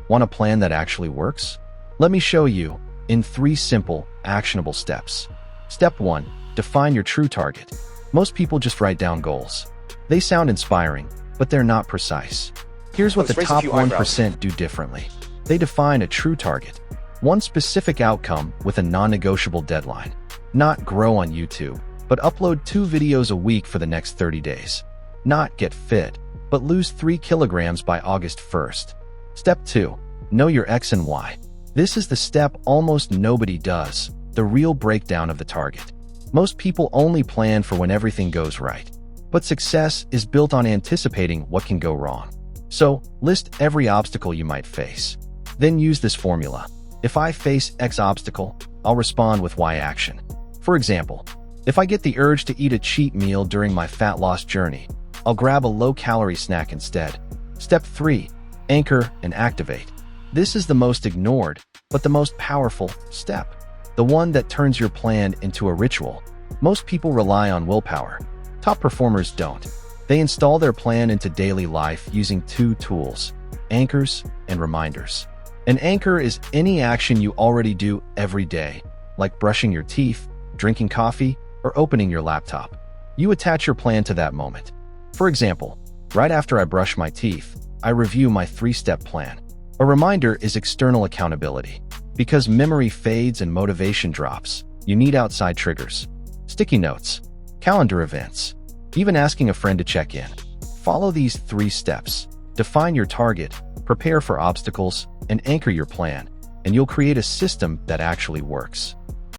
Want a plan that actually works? Let me show you in 3 simple, actionable steps. Step 1. Define your true target. Most people just write down goals. They sound inspiring, but they're not precise. Here's what the top 1% do differently. They define a true target. One specific outcome with a non-negotiable deadline. Not grow on YouTube, but upload 2 videos a week for the next 30 days. Not get fit, but lose 3 kilograms by August 1st. Step 2. Know your X and Y. This is the step almost nobody does, the real breakdown of the target. Most people only plan for when everything goes right. But success is built on anticipating what can go wrong. So, list every obstacle you might face. Then use this formula. If I face X obstacle, I'll respond with Y action. For example, if I get the urge to eat a cheat meal during my fat loss journey, I'll grab a low-calorie snack instead. Step 3. Anchor and activate. This is the most ignored, but the most powerful step. The one that turns your plan into a ritual. Most people rely on willpower. Top performers don't. They install their plan into daily life using 2 tools, anchors and reminders. An anchor is any action you already do every day, like brushing your teeth, drinking coffee, or opening your laptop. You attach your plan to that moment. For example, right after I brush my teeth, I review my 3-step plan. A reminder is external accountability. Because memory fades and motivation drops, you need outside triggers. Sticky notes, calendar events, even asking a friend to check in. Follow these 3 steps. Define your target, prepare for obstacles, and anchor your plan, and you'll create a system that actually works.